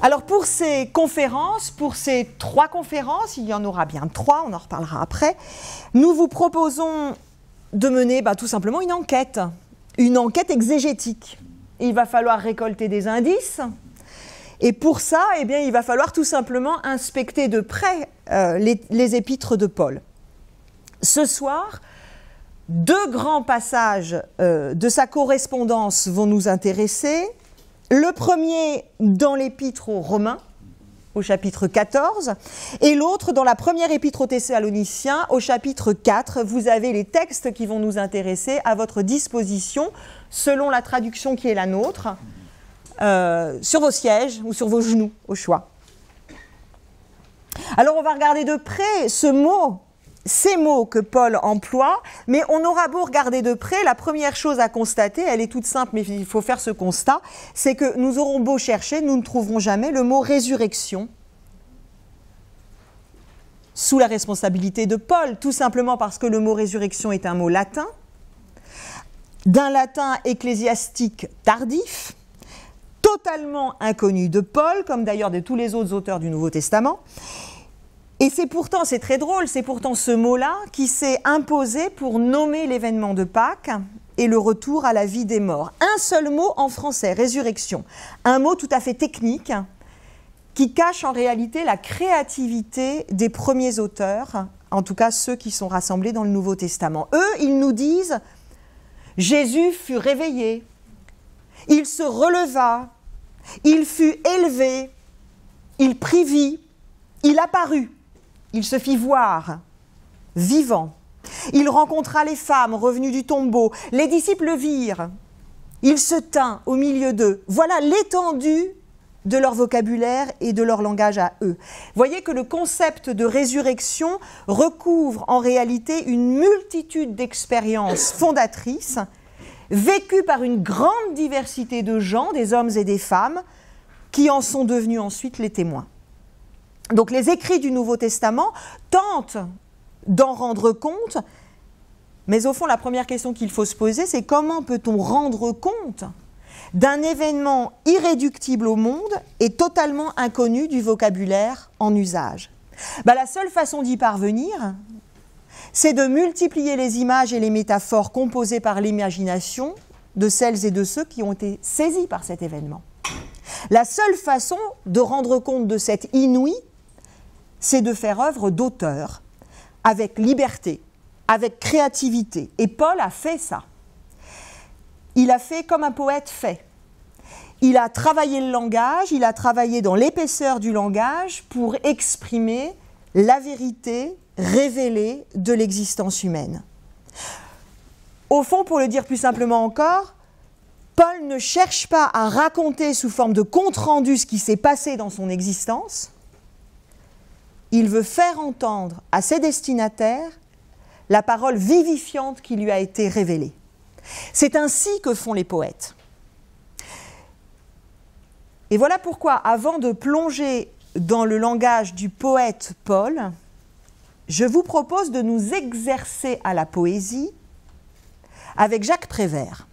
Alors pour ces conférences, pour ces 3 conférences, il y en aura bien 3, on en reparlera après, nous vous proposons de mener tout simplement une enquête exégétique. Il va falloir récolter des indices, et pour ça, il va falloir tout simplement inspecter de près les épîtres de Paul. Ce soir, 2 grands passages de sa correspondance vont nous intéresser. Le premier dans l'épître aux Romains, au chapitre 14, et l'autre dans la première épître aux Thessaloniciens, au chapitre 4. Vous avez les textes qui vont nous intéresser à votre disposition, selon la traduction qui est la nôtre, sur vos sièges ou sur vos genoux, au choix. Alors on va regarder de près ces mots que Paul emploie, mais on aura beau regarder de près, la première chose à constater, elle est toute simple, mais il faut faire ce constat, c'est que nous aurons beau chercher, nous ne trouverons jamais le mot résurrection sous la responsabilité de Paul, tout simplement parce que le mot résurrection est un mot latin, d'un latin ecclésiastique tardif, totalement inconnu de Paul, comme d'ailleurs de tous les autres auteurs du Nouveau Testament. Et c'est très drôle, c'est pourtant ce mot-là qui s'est imposé pour nommer l'événement de Pâques et le retour à la vie des morts. Un seul mot en français, résurrection. Un mot tout à fait technique qui cache en réalité la créativité des premiers auteurs, en tout cas ceux qui sont rassemblés dans le Nouveau Testament. Eux, ils nous disent « Jésus fut réveillé, il se releva, il fut élevé, il prit vie, il apparut. » Il se fit voir, vivant. Il rencontra les femmes revenues du tombeau. Les disciples le virent. Il se tint au milieu d'eux. Voilà l'étendue de leur vocabulaire et de leur langage à eux. Voyez que le concept de résurrection recouvre en réalité une multitude d'expériences fondatrices, vécues par une grande diversité de gens, des hommes et des femmes, qui en sont devenus ensuite les témoins. Donc les écrits du Nouveau Testament tentent d'en rendre compte, mais au fond la première question qu'il faut se poser, c'est comment peut-on rendre compte d'un événement irréductible au monde et totalement inconnu du vocabulaire en usage. La seule façon d'y parvenir, c'est de multiplier les images et les métaphores composées par l'imagination de celles et de ceux qui ont été saisis par cet événement. La seule façon de rendre compte de cette inouïe, c'est de faire œuvre d'auteur, avec liberté, avec créativité. Et Paul a fait ça. Il a fait comme un poète fait. Il a travaillé le langage, il a travaillé dans l'épaisseur du langage pour exprimer la vérité révélée de l'existence humaine. Au fond, pour le dire plus simplement encore, Paul ne cherche pas à raconter sous forme de compte-rendu ce qui s'est passé dans son existence. Il veut faire entendre à ses destinataires la parole vivifiante qui lui a été révélée. C'est ainsi que font les poètes. Et voilà pourquoi, avant de plonger dans le langage du poète Paul, je vous propose de nous exercer à la poésie avec Jacques Prévert.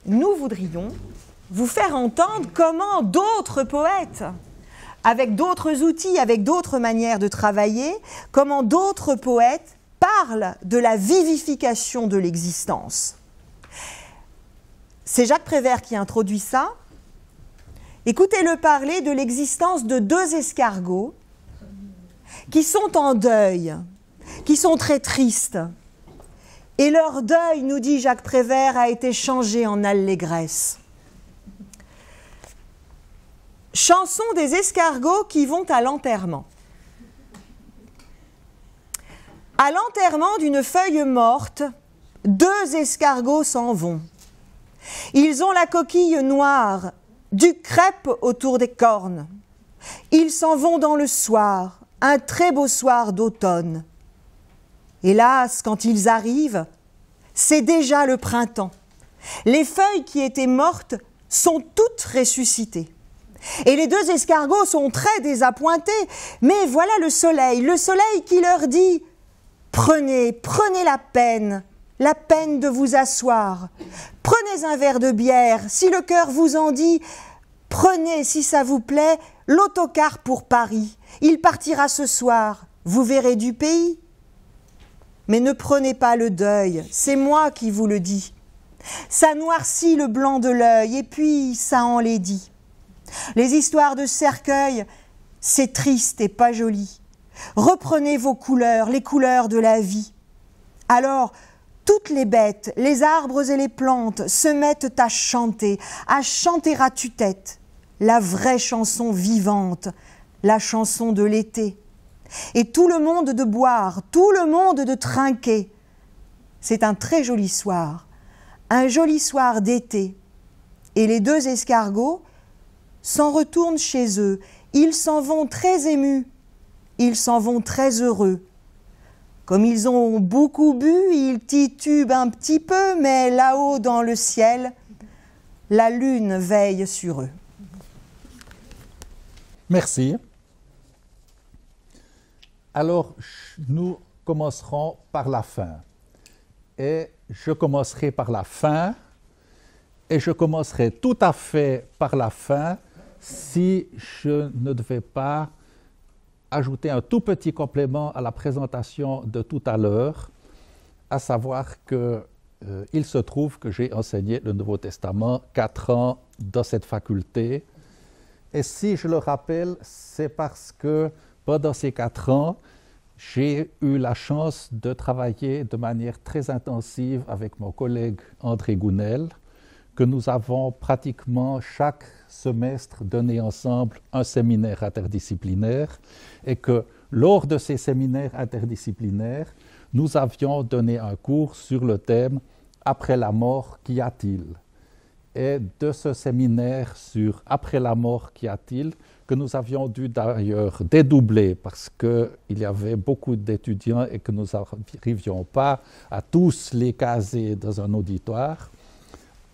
Nous voudrions vous faire entendre comment d'autres poètes, avec d'autres outils, avec d'autres manières de travailler, comment d'autres poètes parlent de la vivification de l'existence. C'est Jacques Prévert qui introduit ça. Écoutez-le parler de l'existence de 2 escargots qui sont en deuil, qui sont très tristes. Et leur deuil, nous dit Jacques Prévert, a été changé en allégresse. Chanson des escargots qui vont à l'enterrement. À l'enterrement d'une feuille morte, 2 escargots s'en vont. Ils ont la coquille noire, du crêpe autour des cornes. Ils s'en vont dans le soir, un très beau soir d'automne. Hélas, quand ils arrivent, c'est déjà le printemps. Les feuilles qui étaient mortes sont toutes ressuscitées. Et les 2 escargots sont très désappointés, mais voilà le soleil qui leur dit « Prenez la peine la peine de vous asseoir. Prenez un verre de bière, si le cœur vous en dit. Prenez, si ça vous plaît, l'autocar pour Paris. Il partira ce soir, vous verrez du pays. Mais ne prenez pas le deuil, c'est moi qui vous le dis. Ça noircit le blanc de l'œil, et puis ça enlaidit. Les histoires de cercueil, c'est triste et pas joli. Reprenez vos couleurs, les couleurs de la vie. Alors, toutes les bêtes, les arbres et les plantes se mettent à chanter à tue-tête, la vraie chanson vivante, la chanson de l'été. Et tout le monde de boire, tout le monde de trinquer. C'est un très joli soir, un joli soir d'été. Et les deux escargots s'en retournent chez eux. Ils s'en vont très émus, ils s'en vont très heureux. Comme ils ont beaucoup bu, ils titubent un petit peu, mais là-haut dans le ciel, la lune veille sur eux. Merci. Alors, nous commencerons par la fin. Et je commencerai par la fin, et je commencerai tout à fait par la fin si je ne devais pas ajouter un tout petit complément à la présentation de tout à l'heure, à savoir qu'il se trouve que j'ai enseigné le Nouveau Testament 4 ans dans cette faculté. Et si je le rappelle, c'est parce que pendant ces 4 ans, j'ai eu la chance de travailler de manière très intensive avec mon collègue André Gounel, que nous avons pratiquement chaque semestre donné ensemble un séminaire interdisciplinaire et que lors de ces séminaires interdisciplinaires, nous avions donné un cours sur le thème « Après la mort, qu'y a-t-il » Et de ce séminaire sur « Après la mort, qu'y a-t-il » que nous avions dû d'ailleurs dédoubler parce qu'il y avait beaucoup d'étudiants et que nous n'arrivions pas à tous les caser dans un auditoire.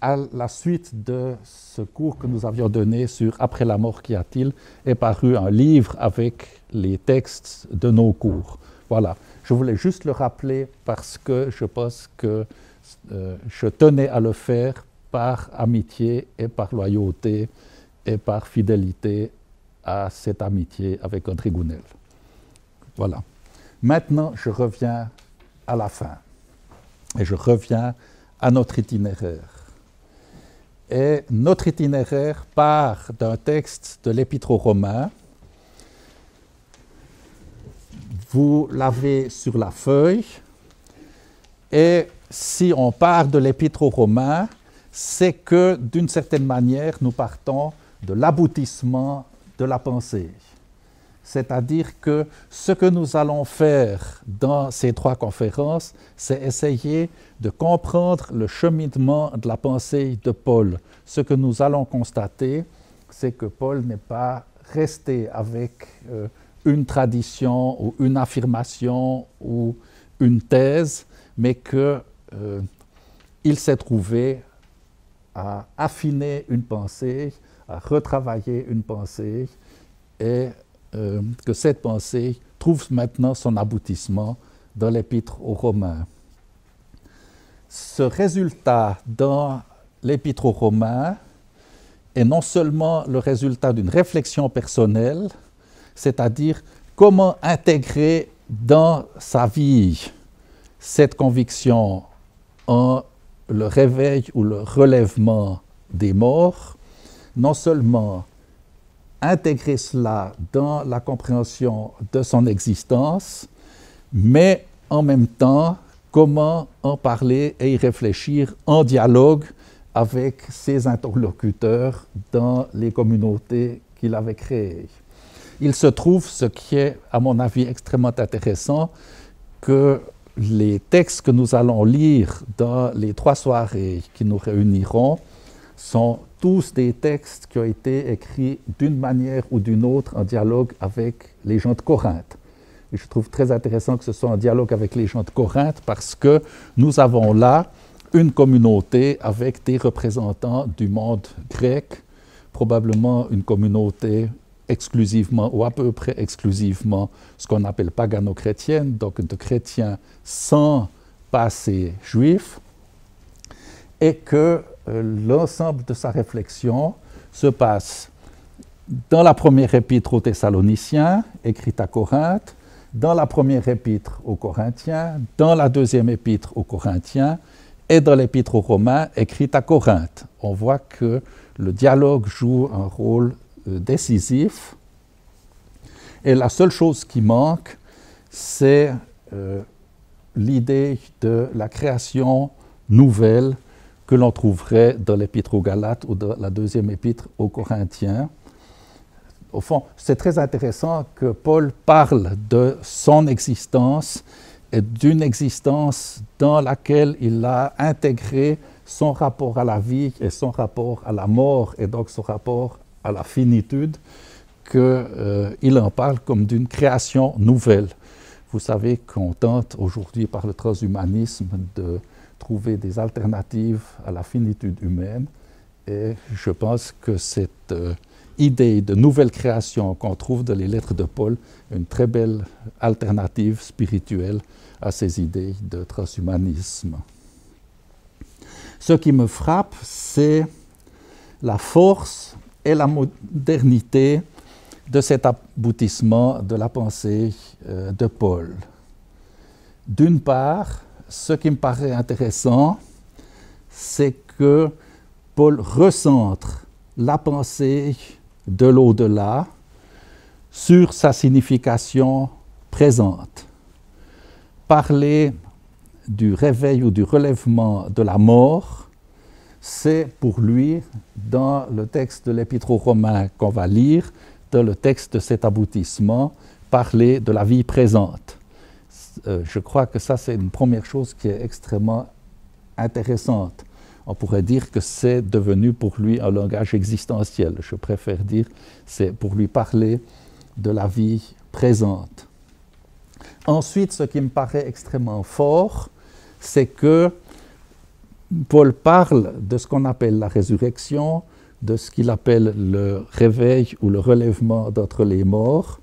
À la suite de ce cours que nous avions donné sur « Après la mort, qu'y a-t-il » est paru un livre avec les textes de nos cours. Voilà, je voulais juste le rappeler parce que je pense que je tenais à le faire par amitié et par loyauté et par fidélité à cette amitié avec André Gounel. Voilà. Maintenant, je reviens à la fin et je reviens à notre itinéraire. Et notre itinéraire part d'un texte de l'Épître aux Romains. Vous l'avez sur la feuille. Et si on part de l'Épître aux Romains, c'est que d'une certaine manière, nous partons de l'aboutissement de la pensée. C'est-à-dire que ce que nous allons faire dans ces 3 conférences, c'est essayer de comprendre le cheminement de la pensée de Paul. Ce que nous allons constater, c'est que Paul n'est pas resté avec une tradition ou une affirmation ou une thèse, mais qu'il s'est trouvé à affiner une pensée, à retravailler une pensée et que cette pensée trouve maintenant son aboutissement dans l'Épître aux Romains. Ce résultat dans l'Épître aux Romains est non seulement le résultat d'une réflexion personnelle, c'est-à-dire comment intégrer dans sa vie cette conviction en le réveil ou le relèvement des morts, non seulement intégrer cela dans la compréhension de son existence, mais en même temps, comment en parler et y réfléchir en dialogue avec ses interlocuteurs dans les communautés qu'il avait créées. Il se trouve, ce qui est à mon avis extrêmement intéressant, que les textes que nous allons lire dans les 3 soirées qui nous réuniront sont tous des textes qui ont été écrits d'une manière ou d'une autre en dialogue avec les gens de Corinthe. Et je trouve très intéressant que ce soit en dialogue avec les gens de Corinthe parce que nous avons là une communauté avec des représentants du monde grec, probablement une communauté exclusivement ou à peu près exclusivement ce qu'on appelle pagano-chrétienne, donc de chrétiens sans passé juif, et que l'ensemble de sa réflexion se passe dans la première épître aux Thessaloniciens, écrite à Corinthe, dans la première épître aux Corinthiens, dans la deuxième épître aux Corinthiens et dans l'épître aux Romains, écrite à Corinthe. On voit que le dialogue joue un rôle décisif, et la seule chose qui manque, c'est l'idée de la création nouvelle que l'on trouverait dans l'épître aux Galates ou dans la deuxième épître aux Corinthiens. Au fond, c'est très intéressant que Paul parle de son existence et d'une existence dans laquelle il a intégré son rapport à la vie et son rapport à la mort, et donc son rapport à la finitude, qu'il en parle comme d'une création nouvelle. Vous savez qu'on tente aujourd'hui par le transhumanisme de trouver des alternatives à la finitude humaine, et je pense que cette idée de nouvelle création qu'on trouve dans les lettres de Paul est une très belle alternative spirituelle à ces idées de transhumanisme. Ce qui me frappe, c'est la force et la modernité de cet aboutissement de la pensée de Paul. D'une part, ce qui me paraît intéressant, c'est que Paul recentre la pensée de l'au-delà sur sa signification présente. Parler du réveil ou du relèvement de la mort, c'est pour lui, dans le texte de l'Épître aux Romains qu'on va lire, dans le texte de cet aboutissement, parler de la vie présente. Je crois que ça, c'est une première chose qui est extrêmement intéressante. On pourrait dire que c'est devenu pour lui un langage existentiel. Je préfère dire c'est pour lui parler de la vie présente. Ensuite, ce qui me paraît extrêmement fort, c'est que Paul parle de ce qu'on appelle la résurrection, de ce qu'il appelle le réveil ou le relèvement d'entre les morts,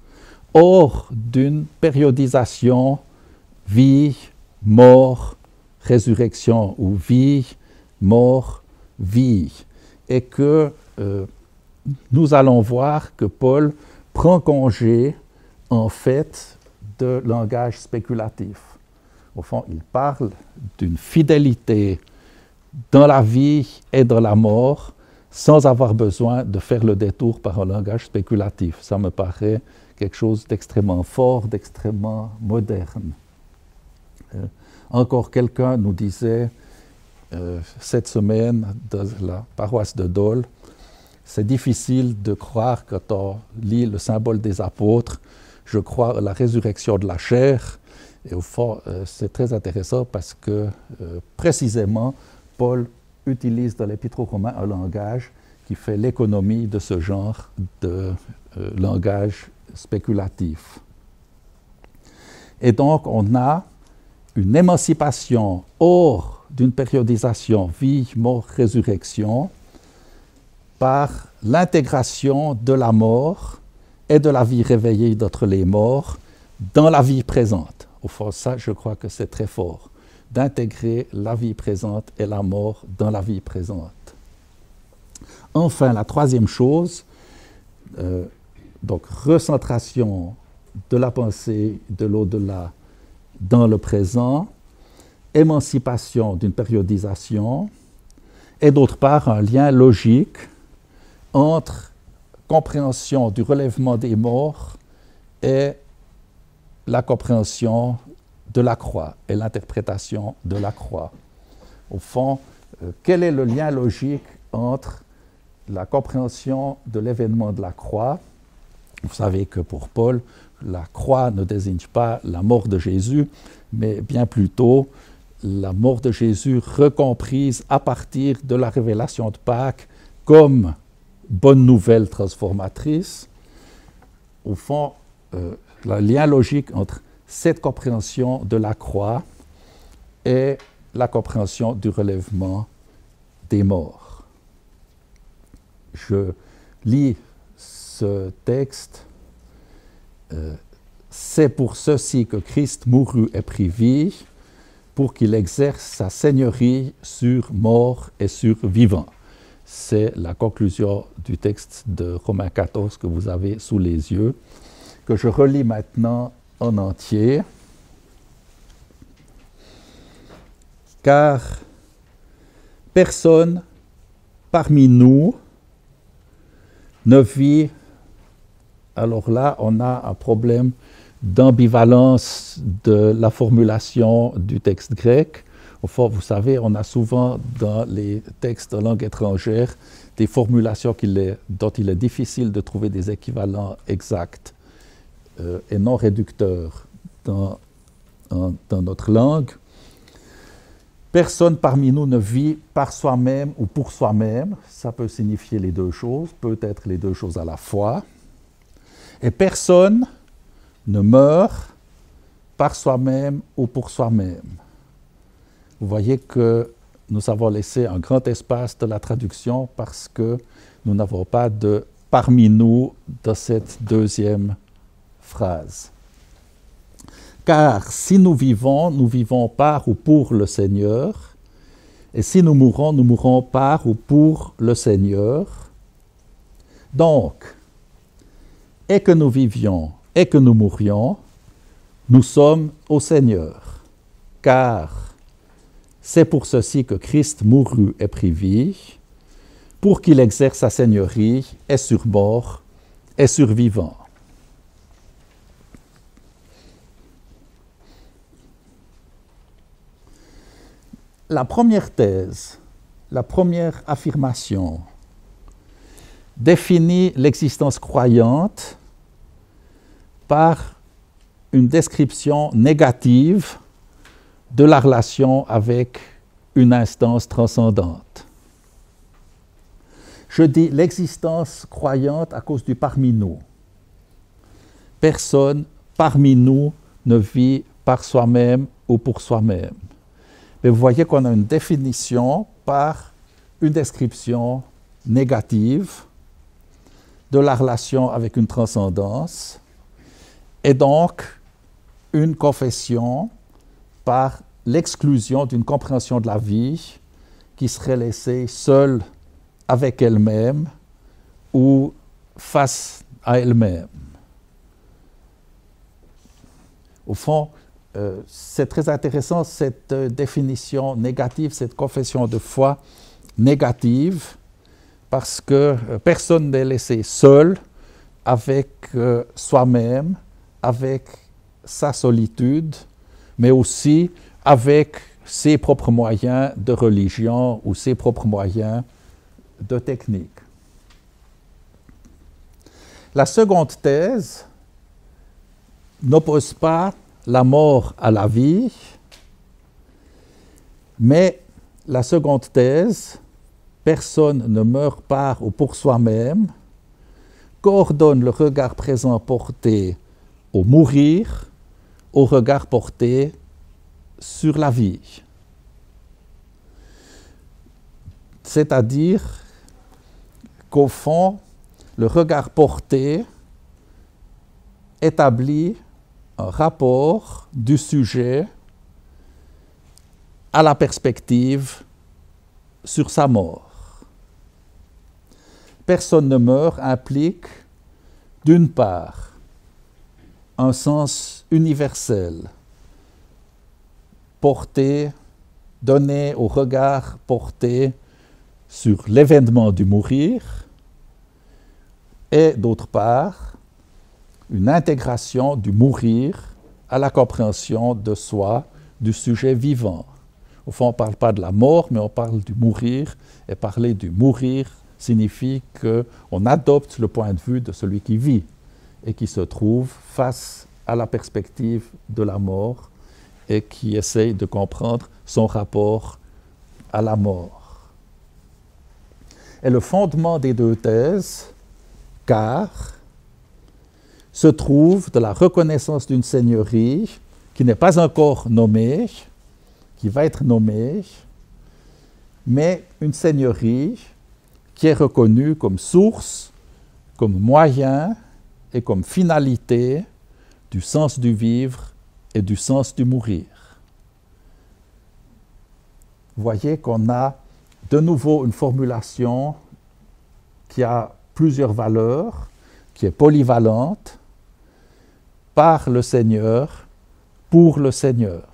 hors d'une périodisation vie, mort, résurrection, ou vie, mort, vie. Et que nous allons voir que Paul prend congé, en fait, de langage spéculatif. Au fond, il parle d'une fidélité dans la vie et dans la mort, sans avoir besoin de faire le détour par un langage spéculatif. Ça me paraît quelque chose d'extrêmement fort, d'extrêmement moderne. Encore quelqu'un nous disait cette semaine dans la paroisse de Dole, c'est difficile de croire quand on lit le symbole des apôtres, je crois à la résurrection de la chair. Et au fond, c'est très intéressant parce que précisément, Paul utilise dans l'Épître aux Romains un langage qui fait l'économie de ce genre de langage spéculatif. Et donc, on a une émancipation hors d'une périodisation vie, mort, résurrection par l'intégration de la mort et de la vie réveillée d'entre les morts dans la vie présente. Au fond, ça, je crois que c'est très fort, d'intégrer la vie présente et la mort dans la vie présente. Enfin, la troisième chose, donc recentration de la pensée de l'au-delà dans le présent, émancipation d'une périodisation, et d'autre part un lien logique entre compréhension du relèvement des morts et la compréhension de la croix et l'interprétation de la croix. Au fond, quel est le lien logique entre la compréhension de l'événement de la croix? Vous savez que pour Paul, la croix ne désigne pas la mort de Jésus, mais bien plutôt la mort de Jésus recomprise à partir de la révélation de Pâques comme bonne nouvelle transformatrice. Au fond, le lien logique entre cette compréhension de la croix et la compréhension du relèvement des morts. Je lis ce texte. C'est pour ceci que Christ mourut et prit vie, pour qu'il exerce sa seigneurie sur mort et sur vivant. C'est la conclusion du texte de Romains 14 que vous avez sous les yeux, que je relis maintenant en entier. Car personne parmi nous ne vit. Alors là, on a un problème d'ambivalence de la formulation du texte grec. Au fond, vous savez, on a souvent dans les textes en langue étrangère des formulations dont il est difficile de trouver des équivalents exacts et non réducteurs dans notre langue. Personne parmi nous ne vit par soi-même ou pour soi-même. Ça peut signifier les deux choses, peut-être les deux choses à la fois. Et personne ne meurt par soi-même ou pour soi-même. Vous voyez que nous avons laissé un grand espace de la traduction parce que nous n'avons pas de « parmi nous » dans cette deuxième phrase. Car si nous vivons par ou pour le Seigneur, et si nous mourrons par ou pour le Seigneur. Donc, et que nous vivions et que nous mourions, nous sommes au Seigneur. Car c'est pour ceci que Christ mourut et prit vie, pour qu'il exerce sa seigneurie, et sur mort, et sur vivant. La première thèse, la première affirmation, définit l'existence croyante par une description négative de la relation avec une instance transcendante. Je dis l'existence croyante à cause du parmi nous. Personne parmi nous ne vit par soi-même ou pour soi-même. Mais vous voyez qu'on a une définition par une description négative de la relation avec une transcendance et donc une confession par l'exclusion d'une compréhension de la vie qui serait laissée seule avec elle-même ou face à elle-même. Au fond, c'est très intéressant cette définition négative, cette confession de foi négative, parce que personne n'est laissé seul avec soi-même, avec sa solitude, mais aussi avec ses propres moyens de religion ou ses propres moyens de technique. La seconde thèse n'oppose pas la mort à la vie, mais la seconde thèse, personne ne meurt par ou pour soi-même, coordonne le regard présent porté au mourir au regard porté sur la vie. C'est-à-dire qu'au fond, le regard porté établit un rapport du sujet à la perspective sur sa mort. Personne ne meurt implique, d'une part, un sens universel, porté, donné au regard porté sur l'événement du mourir, et d'autre part, une intégration du mourir à la compréhension de soi, du sujet vivant. Au fond, on ne parle pas de la mort, mais on parle du mourir, et parler du mourir signifie qu'on adopte le point de vue de celui qui vit et qui se trouve face à la perspective de la mort et qui essaye de comprendre son rapport à la mort. Et le fondement des deux thèses, car, se trouve de la reconnaissance d'une seigneurie qui n'est pas encore nommée, qui va être nommée, mais une seigneurie qui est reconnue comme source, comme moyen et comme finalité du sens du vivre et du sens du mourir. vous voyez qu'on a de nouveau une formulation qui a plusieurs valeurs, qui est polyvalente, par le Seigneur, pour le Seigneur.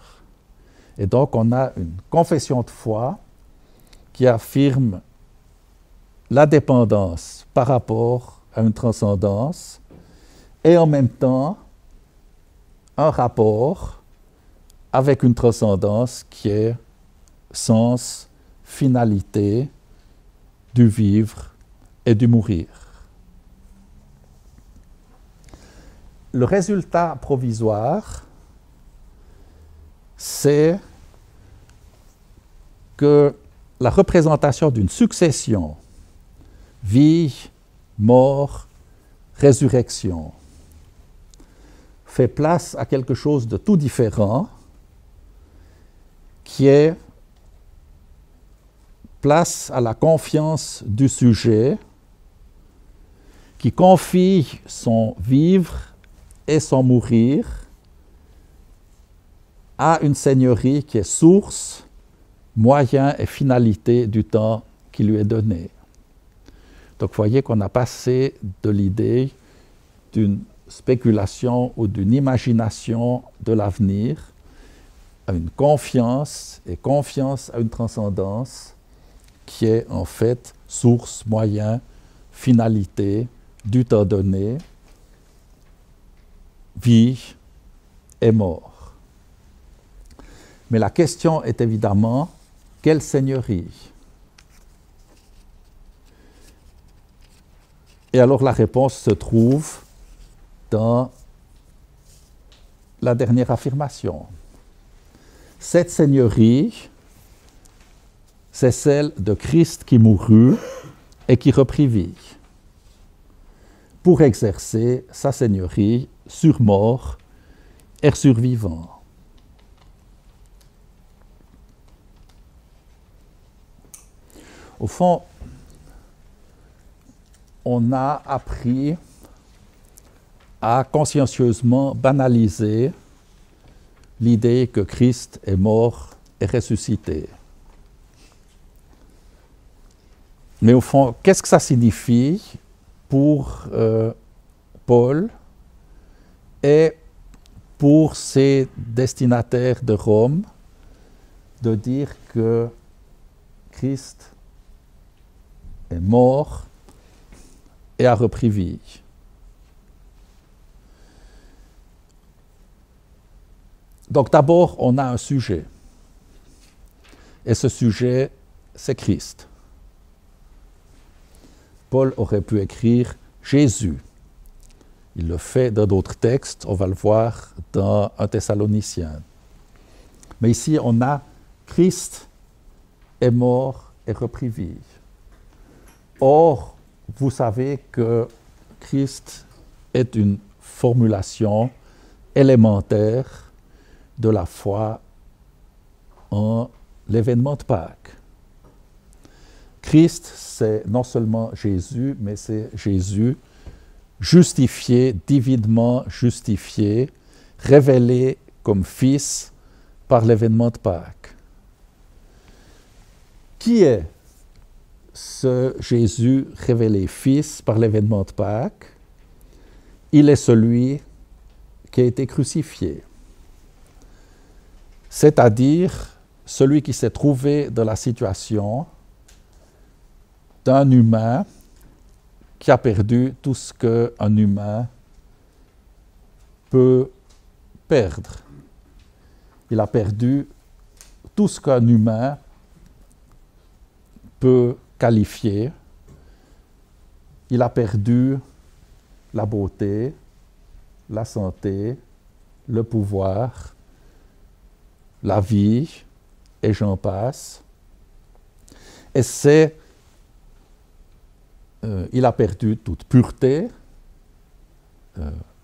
Et donc on a une confession de foi qui affirme la dépendance par rapport à une transcendance et en même temps un rapport avec une transcendance qui est sens, finalité du vivre et du mourir. Le résultat provisoire, c'est que la représentation d'une succession, vie, mort, résurrection, fait place à quelque chose de tout différent, qui est place à la confiance du sujet, qui confie son vivre et son mourir à une seigneurie qui est source, moyen et finalité du temps qui lui est donné. Donc vous voyez qu'on a passé de l'idée d'une spéculation ou d'une imagination de l'avenir à une confiance et confiance à une transcendance qui est en fait source, moyen, finalité du temps donné, vie et mort. Mais la question est évidemment, quelle seigneurie? Et alors la réponse se trouve dans la dernière affirmation. Cette seigneurie, c'est celle de Christ qui mourut et qui reprit vie, pour exercer sa seigneurie sur mort et sur vivant. Au fond, on a appris à consciencieusement banaliser l'idée que Christ est mort et ressuscité. Mais au fond, qu'est-ce que ça signifie pour Paul et pour ses destinataires de Rome de dire que Christ est mort et a repris vie? Donc d'abord, on a un sujet. Et ce sujet, c'est Christ. Paul aurait pu écrire Jésus. Il le fait dans d'autres textes, on va le voir dans 1 Thessaloniciens. Mais ici, on a Christ est mort et repris vie. Or, vous savez que Christ est une formulation élémentaire de la foi en l'événement de Pâques. Christ, c'est non seulement Jésus, mais c'est Jésus justifié, divinement justifié, révélé comme Fils par l'événement de Pâques. Qui est ce Jésus révélé Fils par l'événement de Pâques? Il est celui qui a été crucifié, c'est-à-dire celui qui s'est trouvé dans la situation d'un humain qui a perdu tout ce qu'un humain peut perdre. Il a perdu tout ce qu'un humain peut qualifier. Il a perdu la beauté, la santé, le pouvoir, la vie, et j'en passe. Et il a perdu toute pureté,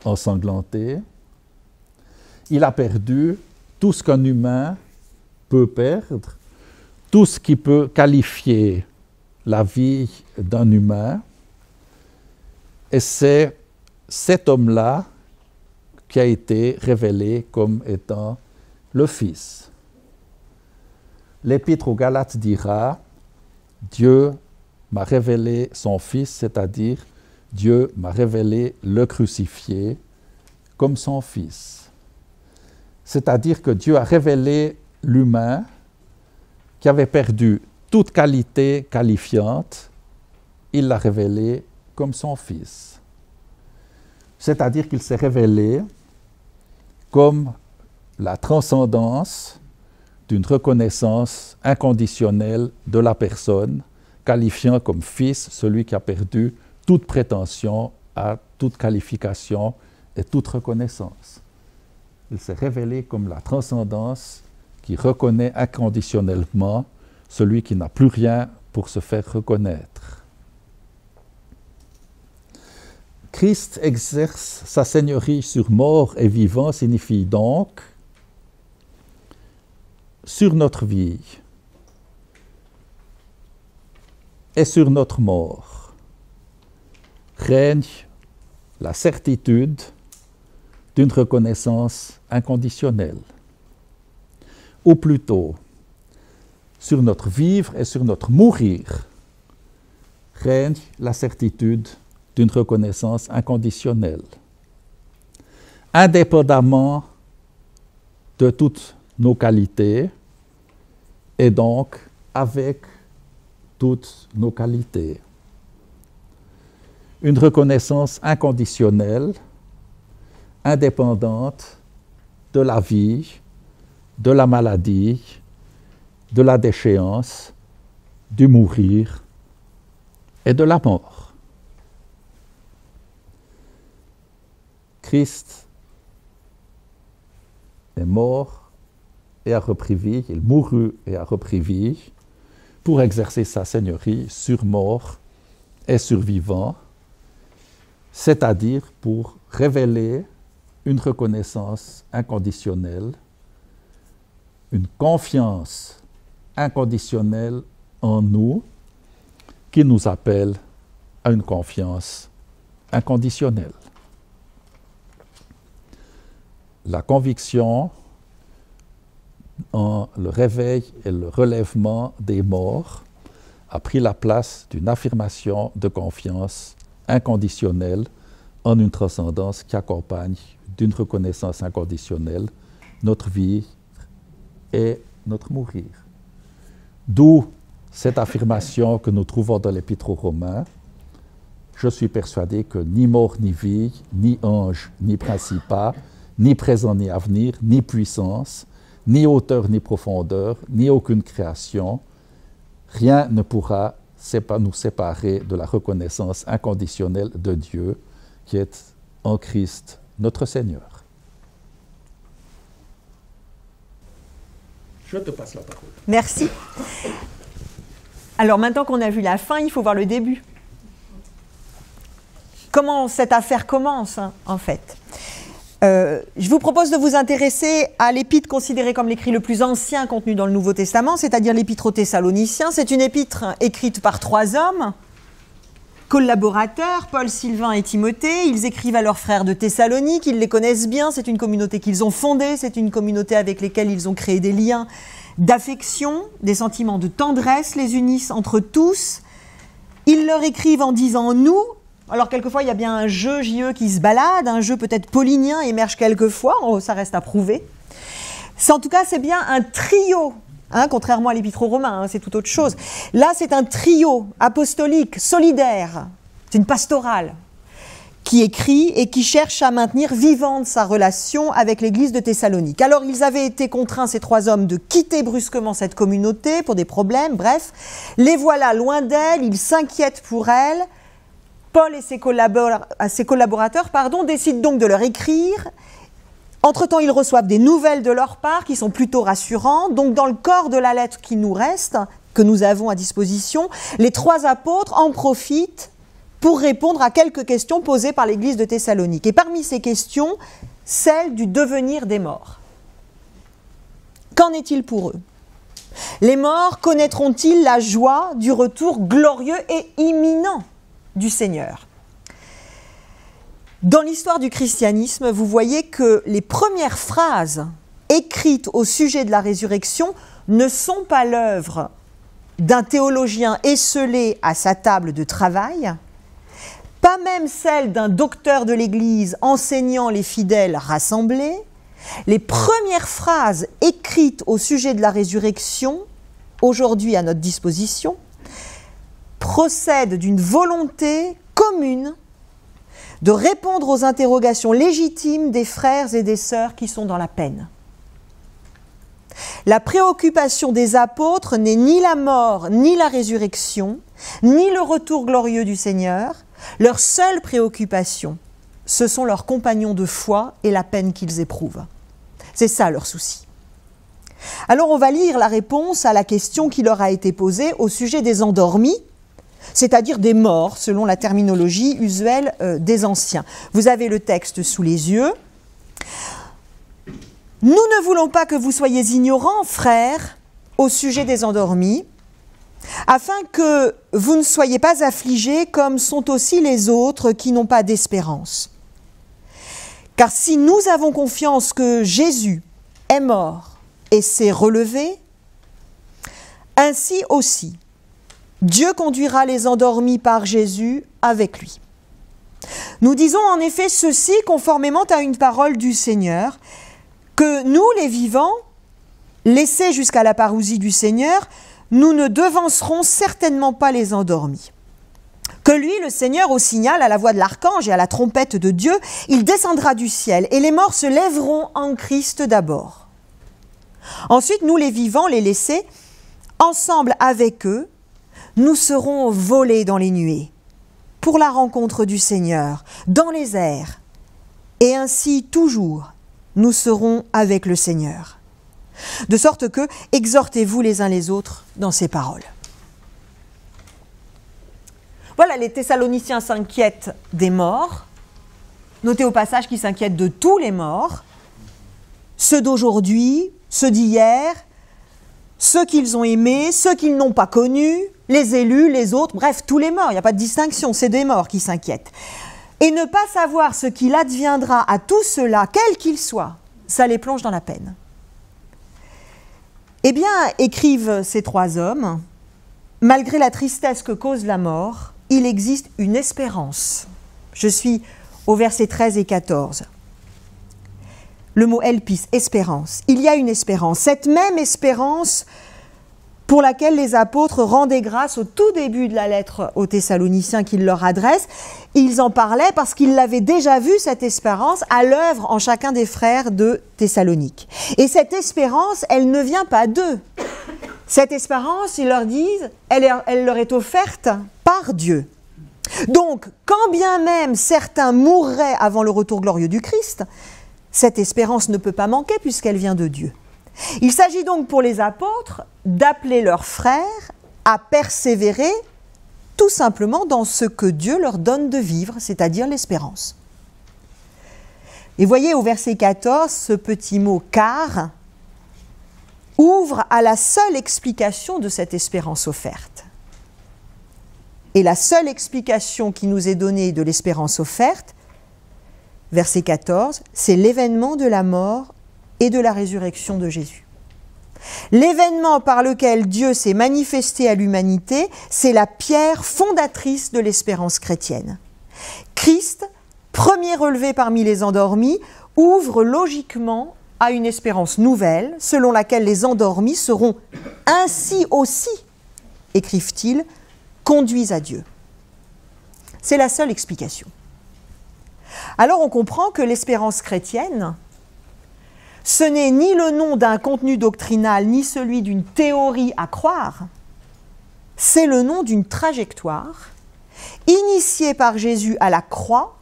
ensanglantée. Il a perdu tout ce qu'un humain peut perdre, tout ce qui peut qualifier la vie d'un humain. Et c'est cet homme-là qui a été révélé comme étant le Fils. l'Épître aux Galates dira « Dieu m'a révélé son Fils, c'est-à-dire Dieu m'a révélé le crucifié comme son Fils. » C'est-à-dire que Dieu a révélé l'humain qui avait perdu toute qualité qualifiante, il l'a révélé comme son Fils. C'est-à-dire qu'il s'est révélé comme la transcendance d'une reconnaissance inconditionnelle de la personne, qualifiant comme fils celui qui a perdu toute prétention à toute qualification et toute reconnaissance. Il s'est révélé comme la transcendance qui reconnaît inconditionnellement celui qui n'a plus rien pour se faire reconnaître. Christ exerce sa seigneurie sur mort et vivant signifie donc sur notre vie et sur notre mort règne la certitude d'une reconnaissance inconditionnelle. Ou plutôt, sur notre vivre et sur notre mourir règne la certitude d'une reconnaissance inconditionnelle. Indépendamment de toutes nos qualités et donc avec toutes nos qualités. Une reconnaissance inconditionnelle, indépendante de la vie, de la maladie, de la déchéance, du mourir et de la mort. Christ est mort et a repris vie, il mourut et a repris vie pour exercer sa seigneurie sur mort et sur vivant, c'est-à-dire pour révéler une reconnaissance inconditionnelle, une confiance inconditionnelle en nous qui nous appelle à une confiance inconditionnelle. La conviction en le réveil et le relèvement des morts a pris la place d'une affirmation de confiance inconditionnelle en une transcendance qui accompagne d'une reconnaissance inconditionnelle notre vie et notre mourir. D'où cette affirmation que nous trouvons dans l'Épître aux Romains. Je suis persuadé que ni mort ni vie, ni ange ni principat, ni présent ni avenir, ni puissance, ni hauteur ni profondeur, ni aucune création, rien ne pourra nous séparer de la reconnaissance inconditionnelle de Dieu qui est en Christ notre Seigneur. Je te passe la parole. Merci. Alors maintenant qu'on a vu la fin, il faut voir le début. Comment cette affaire commence, en fait. Je vous propose de vous intéresser à l'épître considérée comme l'écrit le plus ancien contenu dans le Nouveau Testament, c'est-à-dire l'épître aux Thessaloniciens. C'est une épître écrite par 3 hommes, collaborateurs, Paul, Sylvain et Timothée. Ils écrivent à leurs frères de Thessalonique, ils les connaissent bien, c'est une communauté qu'ils ont fondée, c'est une communauté avec laquelle ils ont créé des liens d'affection, des sentiments de tendresse les unissent entre tous. Ils leur écrivent en disant « nous ». Alors quelquefois il y a bien un jeu JE qui se balade, un jeu peut-être paulinien émerge quelquefois, ça reste à prouver. En tout cas c'est bien un trio, contrairement à l'épître aux Romains, c'est tout autre chose. Là c'est un trio apostolique, solidaire, c'est une pastorale qui écrit et qui cherche à maintenir vivante sa relation avec l'église de Thessalonique. Alors ils avaient été contraints, ces 3 hommes, de quitter brusquement cette communauté pour des problèmes, bref. Les voilà loin d'elle, ils s'inquiètent pour elle. Paul et ses collaborateurs décident donc de leur écrire. Entre-temps, ils reçoivent des nouvelles de leur part qui sont plutôt rassurantes. Donc, dans le corps de la lettre qui nous reste, que nous avons à disposition, les 3 apôtres en profitent pour répondre à quelques questions posées par l'église de Thessalonique. Et parmi ces questions, celle du devenir des morts. Qu'en est-il pour eux ? Les morts connaîtront-ils la joie du retour glorieux et imminent du Seigneur? Dans l'histoire du christianisme, vous voyez que les premières phrases écrites au sujet de la résurrection ne sont pas l'œuvre d'un théologien esseulé à sa table de travail, pas même celle d'un docteur de l'Église enseignant les fidèles rassemblés. Les premières phrases écrites au sujet de la résurrection, aujourd'hui à notre disposition, procèdent d'une volonté commune de répondre aux interrogations légitimes des frères et des sœurs qui sont dans la peine. La préoccupation des apôtres n'est ni la mort, ni la résurrection, ni le retour glorieux du Seigneur. Leur seule préoccupation, ce sont leurs compagnons de foi et la peine qu'ils éprouvent. C'est ça leur souci. Alors on va lire la réponse à la question qui leur a été posée au sujet des endormis, c'est-à-dire des morts, selon la terminologie usuelle des anciens. Vous avez le texte sous les yeux. « Nous ne voulons pas que vous soyez ignorants, frères, au sujet des endormis, afin que vous ne soyez pas affligés comme sont aussi les autres qui n'ont pas d'espérance. Car si nous avons confiance que Jésus est mort et s'est relevé, ainsi aussi, Dieu conduira les endormis par Jésus avec lui. Nous disons en effet ceci conformément à une parole du Seigneur, que nous, les vivants, laissés jusqu'à la parousie du Seigneur, nous ne devancerons certainement pas les endormis. Que lui, le Seigneur, au signal, à la voix de l'archange et à la trompette de Dieu, il descendra du ciel et les morts se lèveront en Christ d'abord. Ensuite, nous, les vivants, les laissés, ensemble avec eux, nous serons volés dans les nuées pour la rencontre du Seigneur, dans les airs, et ainsi toujours, nous serons avec le Seigneur. De sorte que, exhortez-vous les uns les autres dans ces paroles. » Voilà, les Thessaloniciens s'inquiètent des morts. Notez au passage qu'ils s'inquiètent de tous les morts, ceux d'aujourd'hui, ceux d'hier, ceux qu'ils ont aimés, ceux qu'ils n'ont pas connus, les élus, les autres, bref, tous les morts. Il n'y a pas de distinction, c'est des morts qui s'inquiètent. Et ne pas savoir ce qu'il adviendra à tous ceux-là, quels qu'ils soient, ça les plonge dans la peine. Eh bien, écrivent ces trois hommes, malgré la tristesse que cause la mort, il existe une espérance. Je suis au verset 13 et 14. Le mot elpis, espérance. Il y a une espérance. Cette même espérance pour laquelle les apôtres rendaient grâce au tout début de la lettre aux Thessaloniciens qu'ils leur adressent. Ils en parlaient parce qu'ils l'avaient déjà vu, cette espérance, à l'œuvre en chacun des frères de Thessalonique. Et cette espérance, elle ne vient pas d'eux. Cette espérance, ils leur disent, elle leur est offerte par Dieu. Donc, quand bien même certains mourraient avant le retour glorieux du Christ, cette espérance ne peut pas manquer puisqu'elle vient de Dieu. Il s'agit donc pour les apôtres d'appeler leurs frères à persévérer tout simplement dans ce que Dieu leur donne de vivre, c'est-à-dire l'espérance. Et voyez au verset 14, ce petit mot « car » ouvre à la seule explication de cette espérance offerte. Et la seule explication qui nous est donnée de l'espérance offerte, verset 14, c'est l'événement de la mort et de la résurrection de Jésus. L'événement par lequel Dieu s'est manifesté à l'humanité, c'est la pierre fondatrice de l'espérance chrétienne. Christ, premier relevé parmi les endormis, ouvre logiquement à une espérance nouvelle, selon laquelle les endormis seront ainsi aussi, écrivent-ils, conduits à Dieu. C'est la seule explication. Alors on comprend que l'espérance chrétienne, ce n'est ni le nom d'un contenu doctrinal, ni celui d'une théorie à croire, c'est le nom d'une trajectoire initiée par Jésus à la croix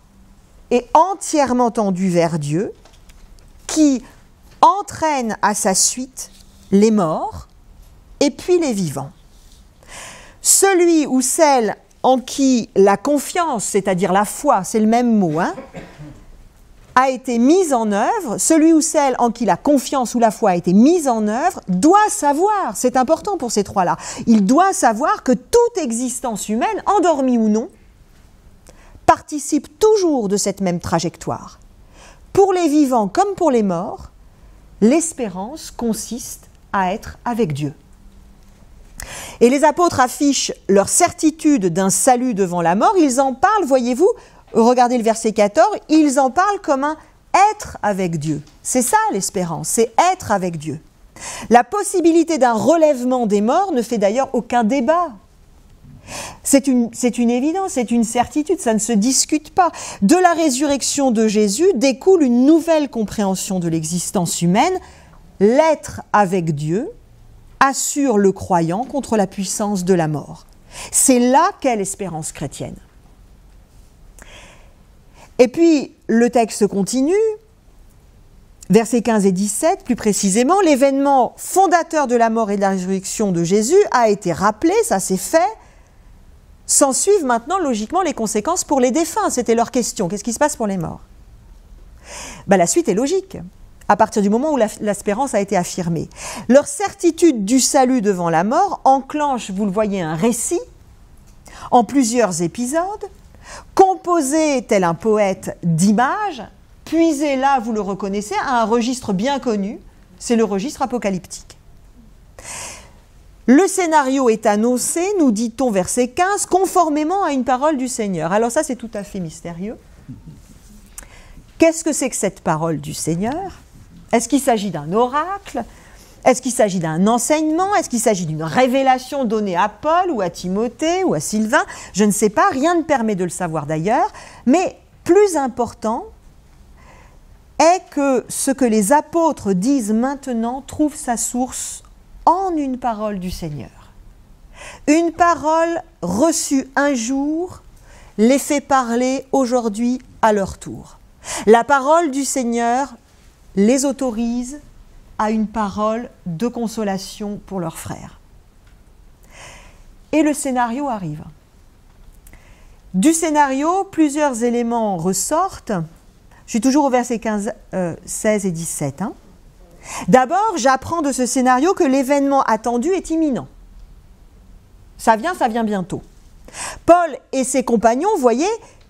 et entièrement tendue vers Dieu, qui entraîne à sa suite les morts et puis les vivants. Celui ou celle en qui la confiance, c'est-à-dire la foi, c'est le même mot, a été mise en œuvre, celui ou celle en qui la confiance ou la foi a été mise en œuvre, doit savoir, c'est important pour ces trois-là, il doit savoir que toute existence humaine, endormie ou non, participe toujours de cette même trajectoire. Pour les vivants comme pour les morts, l'espérance consiste à être avec Dieu. Et les apôtres affichent leur certitude d'un salut devant la mort. Ils en parlent, voyez-vous, regardez le verset 14, ils en parlent comme un être avec Dieu. C'est ça l'espérance, c'est être avec Dieu. La possibilité d'un relèvement des morts ne fait d'ailleurs aucun débat. C'est une évidence, c'est une certitude, ça ne se discute pas. De la résurrection de Jésus découle une nouvelle compréhension de l'existence humaine. L'être avec Dieu assure le croyant contre la puissance de la mort. C'est là qu'est l'espérance chrétienne. Et puis, le texte continue, versets 15 et 17, plus précisément, l'événement fondateur de la mort et de la résurrection de Jésus a été rappelé, ça c'est fait. S'en suivent maintenant logiquement les conséquences pour les défunts. C'était leur question. Qu'est-ce qui se passe pour les morts ? La suite est logique, à partir du moment où l'espérance a été affirmée. Leur certitude du salut devant la mort enclenche, vous le voyez, un récit en plusieurs épisodes, composé tel un poète d'images, puisé là, vous le reconnaissez, à un registre bien connu, c'est le registre apocalyptique. Le scénario est annoncé, nous dit-on, verset 15, conformément à une parole du Seigneur. Alors ça, c'est tout à fait mystérieux. Qu'est-ce que c'est que cette parole du Seigneur ? Est-ce qu'il s'agit d'un oracle ? Est-ce qu'il s'agit d'un enseignement ? Est-ce qu'il s'agit d'une révélation donnée à Paul ou à Timothée ou à Sylvain ? Je ne sais pas, rien ne permet de le savoir d'ailleurs. Mais plus important est que ce que les apôtres disent maintenant trouve sa source en une parole du Seigneur. Une parole reçue un jour les fait parler aujourd'hui à leur tour. La parole du Seigneur les autorise à une parole de consolation pour leurs frères. Et le scénario arrive. Du scénario, plusieurs éléments ressortent. Je suis toujours au verset 15, 16 et 17. D'abord, j'apprends de ce scénario que l'événement attendu est imminent. Ça vient bientôt. Paul et ses compagnons, vous voyez,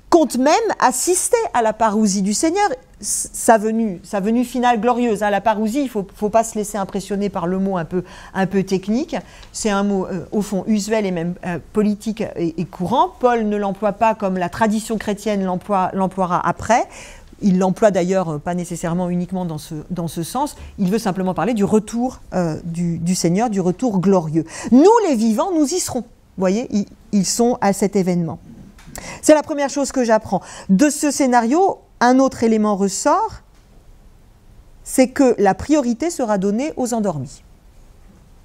comptent même assister à la parousie du Seigneur, sa venue finale glorieuse. La parousie, il ne faut pas se laisser impressionner par le mot un peu technique. C'est un mot, au fond, usuel et même politique et courant. Paul ne l'emploie pas comme la tradition chrétienne l'emploiera après. Il l'emploie d'ailleurs pas nécessairement uniquement dans ce sens. Il veut simplement parler du retour du Seigneur, du retour glorieux. Nous, les vivants, nous y serons. Vous voyez, ils sont à cet événement. C'est la première chose que j'apprends. De ce scénario, un autre élément ressort, c'est que la priorité sera donnée aux endormis.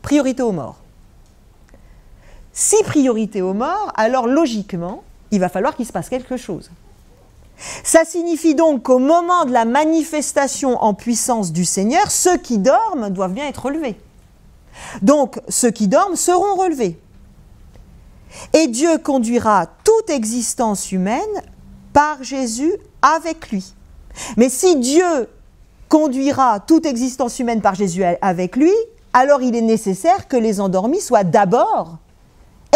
Priorité aux morts. Si priorité aux morts, alors logiquement, il va falloir qu'il se passe quelque chose. Ça signifie donc qu'au moment de la manifestation en puissance du Seigneur, ceux qui dorment doivent bien être relevés. Donc, ceux qui dorment seront relevés. Et Dieu conduira toute existence humaine par Jésus avec lui. Mais si Dieu conduira toute existence humaine par Jésus avec lui, alors il est nécessaire que les endormis soient d'abord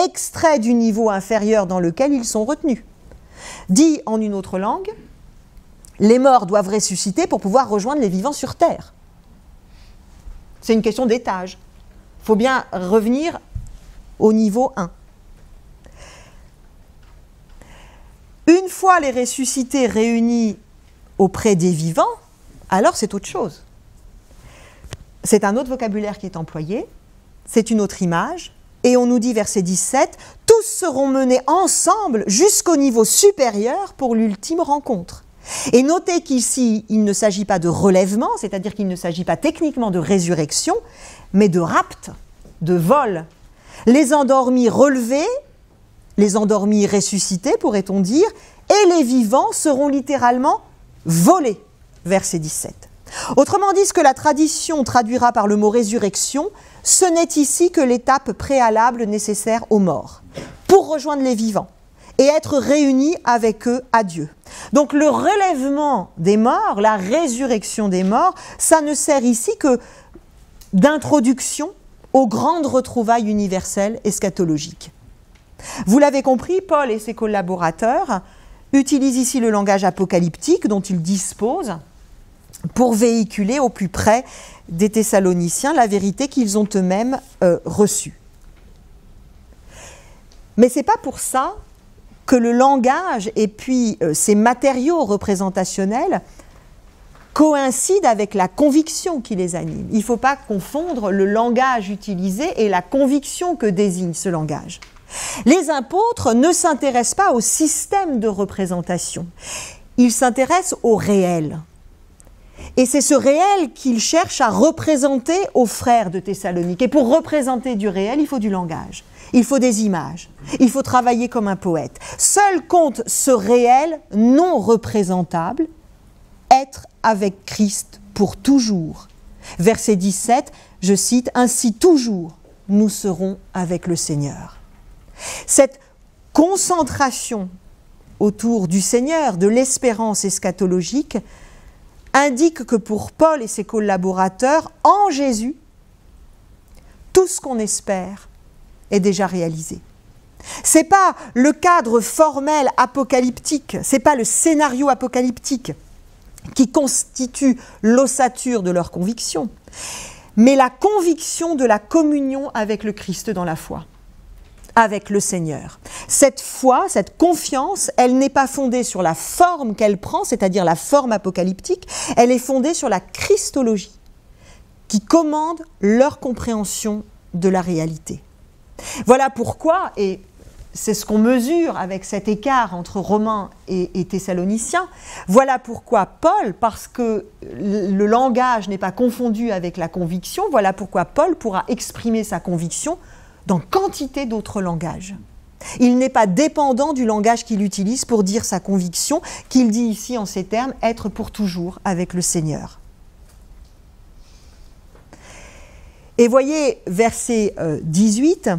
extraits du niveau inférieur dans lequel ils sont retenus. Dit en une autre langue, les morts doivent ressusciter pour pouvoir rejoindre les vivants sur terre. C'est une question d'étage. Il faut bien revenir au niveau 1. Une fois les ressuscités réunis auprès des vivants, alors c'est autre chose. C'est un autre vocabulaire qui est employé, c'est une autre image, et on nous dit, verset 17, « Tous seront menés ensemble jusqu'au niveau supérieur pour l'ultime rencontre. » Et notez qu'ici, il ne s'agit pas de relèvement, c'est-à-dire qu'il ne s'agit pas techniquement de résurrection, mais de rapt, de vol. Les endormis relevés, les endormis ressuscités, pourrait-on dire, et les vivants seront littéralement volés. Verset 17. Autrement dit, ce que la tradition traduira par le mot résurrection, ce n'est ici que l'étape préalable nécessaire aux morts, pour rejoindre les vivants et être réunis avec eux à Dieu. Donc le relèvement des morts, la résurrection des morts, ça ne sert ici que d'introduction aux grandes retrouvailles universelles eschatologiques. Vous l'avez compris, Paul et ses collaborateurs utilisent ici le langage apocalyptique dont ils disposent pour véhiculer au plus près des Thessaloniciens la vérité qu'ils ont eux-mêmes reçue. Mais ce n'est pas pour ça que le langage et puis ces matériaux représentationnels coïncident avec la conviction qui les anime. Il ne faut pas confondre le langage utilisé et la conviction que désigne ce langage. Les apôtres ne s'intéressent pas au système de représentation, ils s'intéressent au réel. Et c'est ce réel qu'ils cherchent à représenter aux frères de Thessalonique. Et pour représenter du réel, il faut du langage, il faut des images, il faut travailler comme un poète. Seul compte ce réel non représentable, être avec Christ pour toujours. Verset 17, je cite, « Ainsi toujours nous serons avec le Seigneur ». Cette concentration autour du Seigneur, de l'espérance eschatologique, indique que pour Paul et ses collaborateurs, en Jésus, tout ce qu'on espère est déjà réalisé. Ce n'est pas le cadre formel apocalyptique, ce n'est pas le scénario apocalyptique qui constitue l'ossature de leur conviction, mais la conviction de la communion avec le Christ dans la foi, avec le Seigneur. Cette foi, cette confiance, elle n'est pas fondée sur la forme qu'elle prend, c'est-à-dire la forme apocalyptique, elle est fondée sur la Christologie, qui commande leur compréhension de la réalité. Voilà pourquoi, et c'est ce qu'on mesure avec cet écart entre Romains et Thessaloniciens, voilà pourquoi Paul, parce que le langage n'est pas confondu avec la conviction, voilà pourquoi Paul pourra exprimer sa conviction dans quantité d'autres langages. Il n'est pas dépendant du langage qu'il utilise pour dire sa conviction, qu'il dit ici en ces termes, être pour toujours avec le Seigneur. Et voyez, verset 18,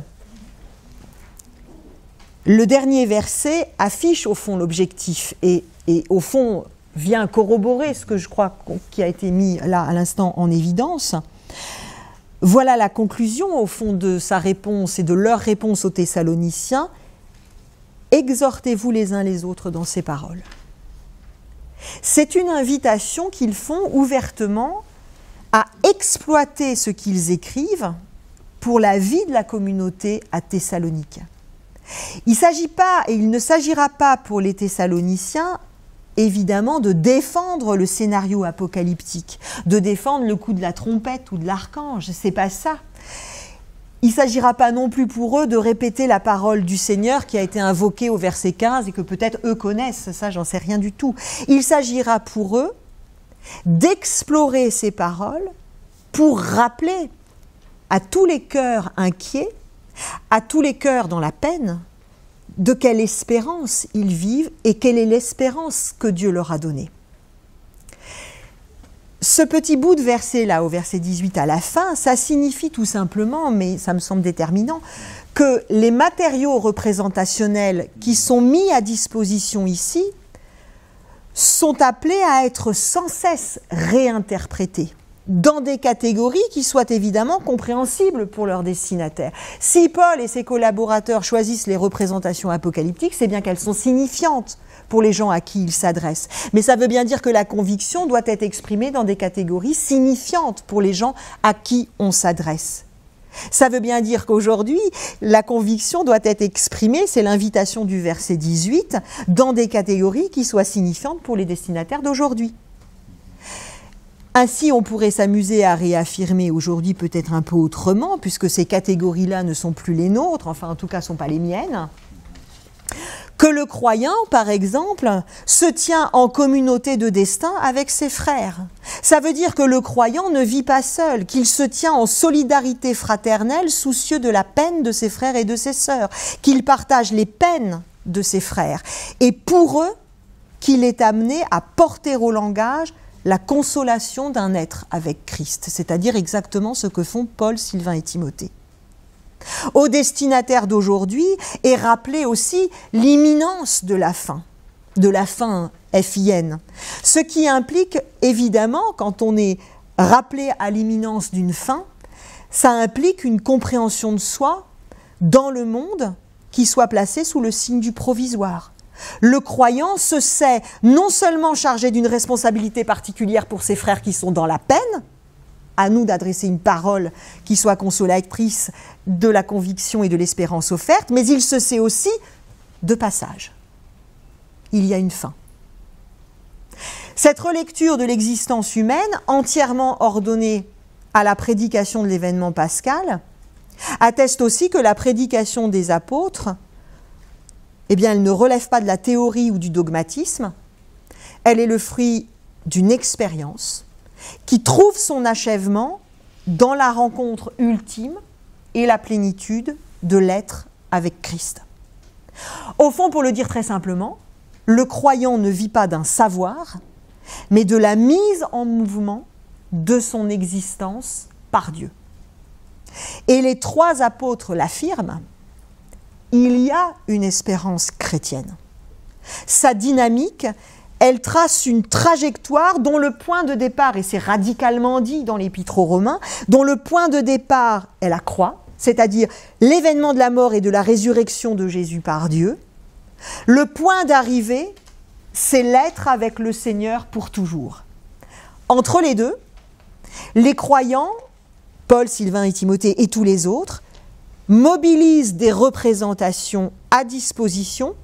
le dernier verset affiche au fond l'objectif et au fond vient corroborer ce que je crois qui a été mis là à l'instant en évidence. Voilà la conclusion au fond de sa réponse et de leur réponse aux Thessaloniciens. Exhortez-vous les uns les autres dans ces paroles. C'est une invitation qu'ils font ouvertement à exploiter ce qu'ils écrivent pour la vie de la communauté à Thessalonique. Il ne s'agira pas pour les Thessaloniciens évidemment de défendre le scénario apocalyptique, de défendre le coup de la trompette ou de l'archange, c'est pas ça. Il ne s'agira pas non plus pour eux de répéter la parole du Seigneur qui a été invoquée au verset 15 et que peut-être eux connaissent, ça j'en sais rien du tout. Il s'agira pour eux d'explorer ces paroles pour rappeler à tous les cœurs inquiets, à tous les cœurs dans la peine, de quelle espérance ils vivent et quelle est l'espérance que Dieu leur a donnée. Ce petit bout de verset là, au verset 18 à la fin, ça signifie tout simplement, mais ça me semble déterminant, que les matériaux représentationnels qui sont mis à disposition ici sont appelés à être sans cesse réinterprétés dans des catégories qui soient évidemment compréhensibles pour leurs destinataires. Si Paul et ses collaborateurs choisissent les représentations apocalyptiques, c'est bien qu'elles sont signifiantes pour les gens à qui ils s'adressent. Mais ça veut bien dire que la conviction doit être exprimée dans des catégories signifiantes pour les gens à qui on s'adresse. Ça veut bien dire qu'aujourd'hui, la conviction doit être exprimée, c'est l'invitation du verset 18, dans des catégories qui soient signifiantes pour les destinataires d'aujourd'hui. Ainsi, on pourrait s'amuser à réaffirmer aujourd'hui peut-être un peu autrement, puisque ces catégories-là ne sont plus les nôtres, enfin en tout cas ne sont pas les miennes, que le croyant, par exemple, se tient en communauté de destin avec ses frères. Ça veut dire que le croyant ne vit pas seul, qu'il se tient en solidarité fraternelle, soucieux de la peine de ses frères et de ses sœurs, qu'il partage les peines de ses frères, et pour eux, qu'il est amené à porter au langage la consolation d'un être avec Christ, c'est-à-dire exactement ce que font Paul, Sylvain et Timothée. Aux destinataires d'aujourd'hui est rappelée aussi l'imminence de la fin FIN, ce qui implique évidemment, quand on est rappelé à l'imminence d'une fin, ça implique une compréhension de soi dans le monde qui soit placée sous le signe du provisoire. Le croyant se sait non seulement chargé d'une responsabilité particulière pour ses frères qui sont dans la peine, à nous d'adresser une parole qui soit consolatrice de la conviction et de l'espérance offerte, mais il se sait aussi de passage. Il y a une fin. Cette relecture de l'existence humaine, entièrement ordonnée à la prédication de l'événement pascal, atteste aussi que la prédication des apôtres, eh bien, elle ne relève pas de la théorie ou du dogmatisme, elle est le fruit d'une expérience qui trouve son achèvement dans la rencontre ultime et la plénitude de l'être avec Christ. Au fond, pour le dire très simplement, le croyant ne vit pas d'un savoir, mais de la mise en mouvement de son existence par Dieu. Et les trois apôtres l'affirment, il y a une espérance chrétienne. Sa dynamique, elle trace une trajectoire dont le point de départ, et c'est radicalement dit dans l'Épître aux Romains, dont le point de départ est la croix, c'est-à-dire l'événement de la mort et de la résurrection de Jésus par Dieu. Le point d'arrivée, c'est l'être avec le Seigneur pour toujours. Entre les deux, les croyants, Paul, Sylvain et Timothée et tous les autres, mobilisent des représentations à disposition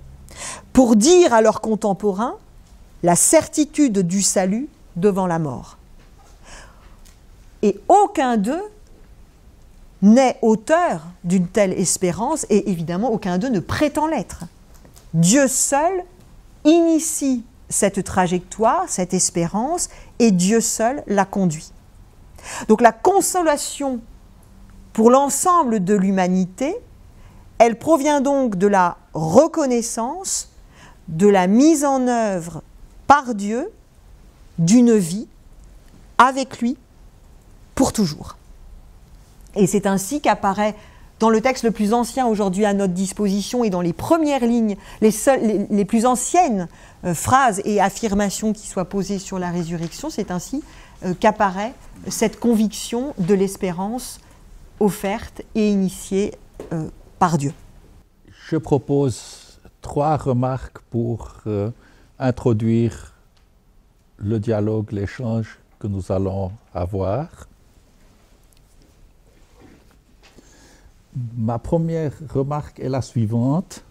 pour dire à leurs contemporains la certitude du salut devant la mort. Et aucun d'eux n'est auteur d'une telle espérance, et évidemment aucun d'eux ne prétend l'être. Dieu seul initie cette trajectoire, cette espérance, et Dieu seul la conduit. Donc la consolation pour l'ensemble de l'humanité, elle provient donc de la reconnaissance, de la mise en œuvre par Dieu d'une vie avec lui pour toujours. Et c'est ainsi qu'apparaît dans le texte le plus ancien aujourd'hui à notre disposition et dans les premières lignes, les plus anciennes phrases et affirmations qui soient posées sur la résurrection, c'est ainsi qu'apparaît cette conviction de l'espérance offerte et initiée par Dieu. Je propose 3 remarques pour introduire le dialogue, l'échange que nous allons avoir. Ma première remarque est la suivante.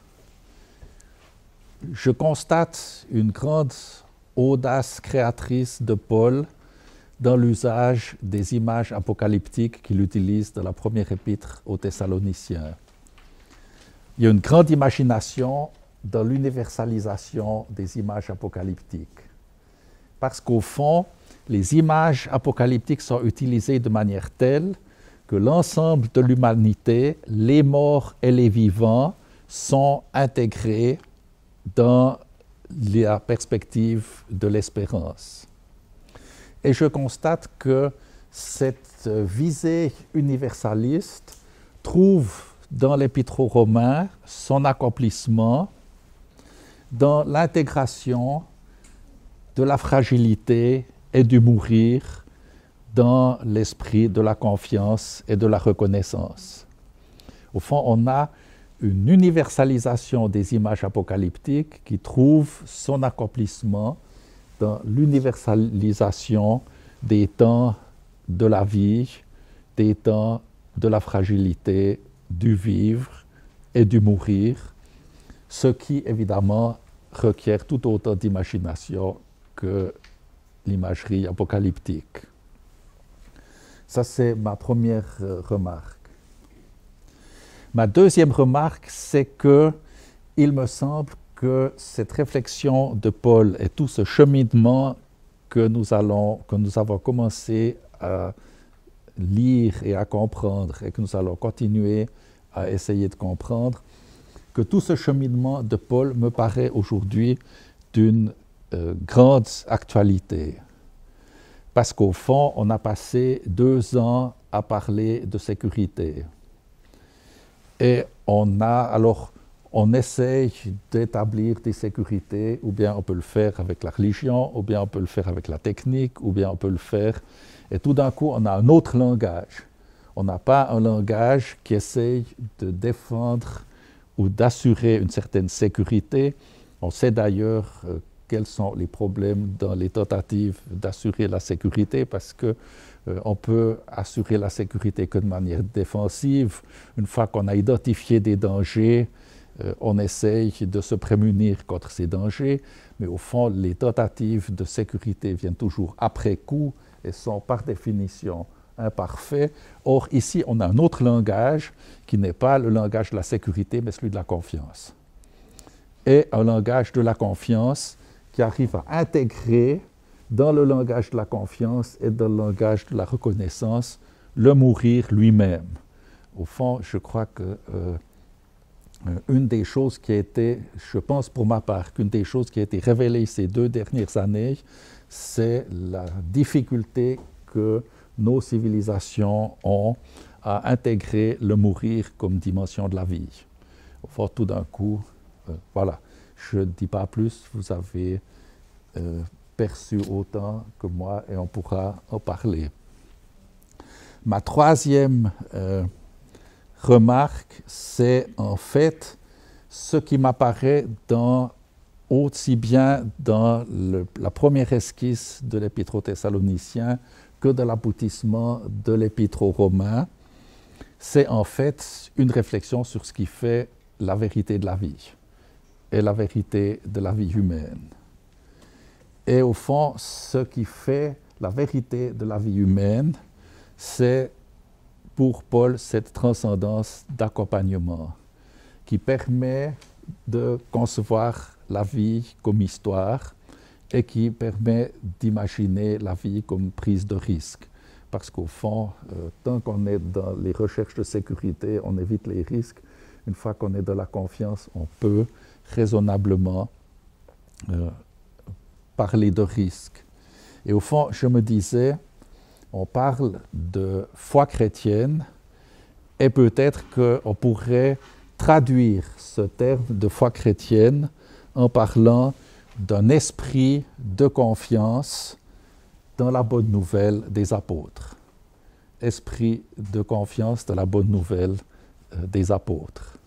Je constate une grande audace créatrice de Paul dans l'usage des images apocalyptiques qu'il utilise dans la première épître aux Thessaloniciens. Il y a une grande imagination dans l'universalisation des images apocalyptiques. Parce qu'au fond, les images apocalyptiques sont utilisées de manière telle que l'ensemble de l'humanité, les morts et les vivants, sont intégrés dans la perspective de l'espérance. Et je constate que cette visée universaliste trouve dans l'Épître aux Romains son accomplissement dans l'intégration de la fragilité et du mourir dans l'esprit de la confiance et de la reconnaissance. Au fond, on a une universalisation des images apocalyptiques qui trouve son accomplissement dans l'universalisation des temps de la vie, des temps de la fragilité, du vivre et du mourir, ce qui évidemment requiert tout autant d'imagination que l'imagerie apocalyptique. Ça, c'est ma première remarque. Ma deuxième remarque, c'est que il me semble que cette réflexion de Paul et tout ce cheminement que nous avons commencé à lire et à comprendre et que nous allons continuer à essayer de comprendre, que tout ce cheminement de Paul me paraît aujourd'hui d'une grande actualité. Parce qu'au fond, on a passé 2 ans à parler de sécurité. Et on essaye d'établir des sécurités, ou bien on peut le faire avec la religion, ou bien on peut le faire avec la technique, ou bien on peut le faire... Et tout d'un coup, on a un autre langage. On n'a pas un langage qui essaye de défendre ou d'assurer une certaine sécurité. On sait d'ailleurs quels sont les problèmes dans les tentatives d'assurer la sécurité, parce que on peut assurer la sécurité que de manière défensive. Une fois qu'on a identifié des dangers, on essaye de se prémunir contre ces dangers, mais au fond, les tentatives de sécurité viennent toujours après coup et sont par définition imparfaits. Or, ici, on a un autre langage qui n'est pas le langage de la sécurité, mais celui de la confiance. Et un langage de la confiance qui arrive à intégrer dans le langage de la confiance et dans le langage de la reconnaissance le mourir lui-même. Au fond, je crois que une des choses qui a été, je pense pour ma part, qu'une des choses qui a été révélée ces 2 dernières années, c'est la difficulté que nos civilisations ont à intégrer le mourir comme dimension de la vie. Au fond, tout d'un coup, voilà, je ne dis pas plus, vous avez perçu autant que moi et on pourra en parler. Ma troisième remarque, c'est en fait ce qui m'apparaît aussi bien dans la première esquisse de l'Épître aux Thessaloniciens que de l'aboutissement de l'Épître aux Romains. C'est en fait une réflexion sur ce qui fait la vérité de la vie et la vérité de la vie humaine. Et au fond, ce qui fait la vérité de la vie humaine, c'est pour Paul cette transcendance d'accompagnement qui permet de concevoir la vie comme histoire et qui permet d'imaginer la vie comme prise de risque. Parce qu'au fond, tant qu'on est dans les recherches de sécurité, on évite les risques. Une fois qu'on est dans la confiance, on peut raisonnablement parler de risque. Et au fond, je me disais, on parle de foi chrétienne et peut-être qu'on pourrait traduire ce terme de foi chrétienne en parlant d'un esprit de confiance dans la bonne nouvelle des apôtres. Esprit de confiance dans la bonne nouvelle des apôtres.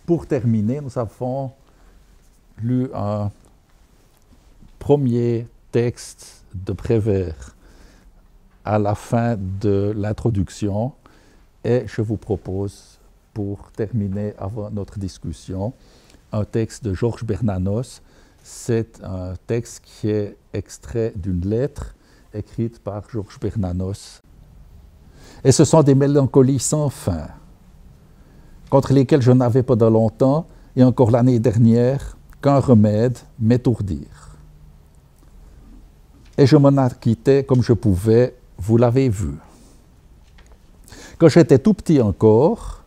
Pour terminer, nous avons lu un premier texte de Prévert à la fin de l'introduction et je vous propose, pour terminer avant notre discussion, un texte de Georges Bernanos. C'est un texte qui est extrait d'une lettre écrite par Georges Bernanos. Et ce sont des mélancolies sans fin, contre lesquelles je n'avais pendant longtemps, et encore l'année dernière, qu'un remède, m'étourdir. Et je m'en acquittais comme je pouvais, vous l'avez vu. Quand j'étais tout petit encore,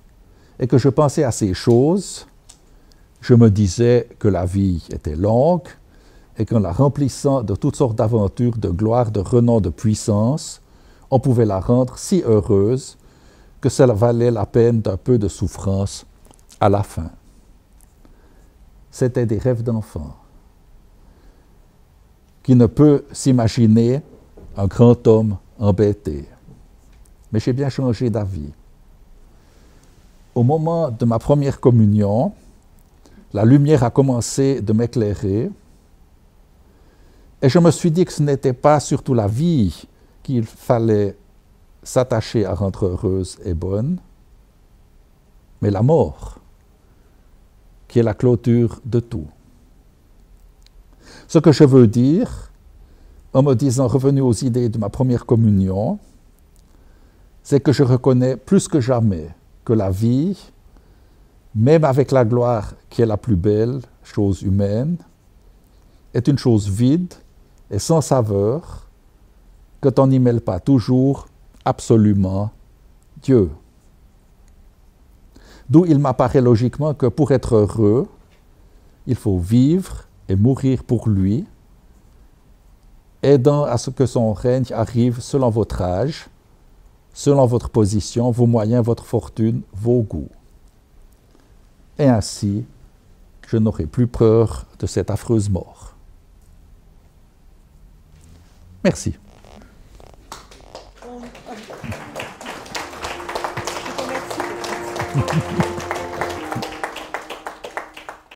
et que je pensais à ces choses, je me disais que la vie était longue, et qu'en la remplissant de toutes sortes d'aventures, de gloire, de renom, de puissance, on pouvait la rendre si heureuse que cela valait la peine d'un peu de souffrance à la fin. C'était des rêves d'enfant. Qui ne peut s'imaginer un grand homme embêté. Mais j'ai bien changé d'avis. Au moment de ma première communion, la lumière a commencé de m'éclairer et je me suis dit que ce n'était pas surtout la vie qu'il fallait s'attacher à rendre heureuse et bonne, mais la mort, qui est la clôture de tout. Ce que je veux dire, en me disant revenu aux idées de ma première communion, c'est que je reconnais plus que jamais que la vie, même avec la gloire qui est la plus belle chose humaine, est une chose vide et sans saveur, quand on n'y mêle pas toujours absolument Dieu. D'où il m'apparaît logiquement que pour être heureux, il faut vivre et mourir pour lui, aidant à ce que son règne arrive selon votre âge, selon votre position, vos moyens, votre fortune, vos goûts. Et ainsi, je n'aurai plus peur de cette affreuse mort. Merci. Merci.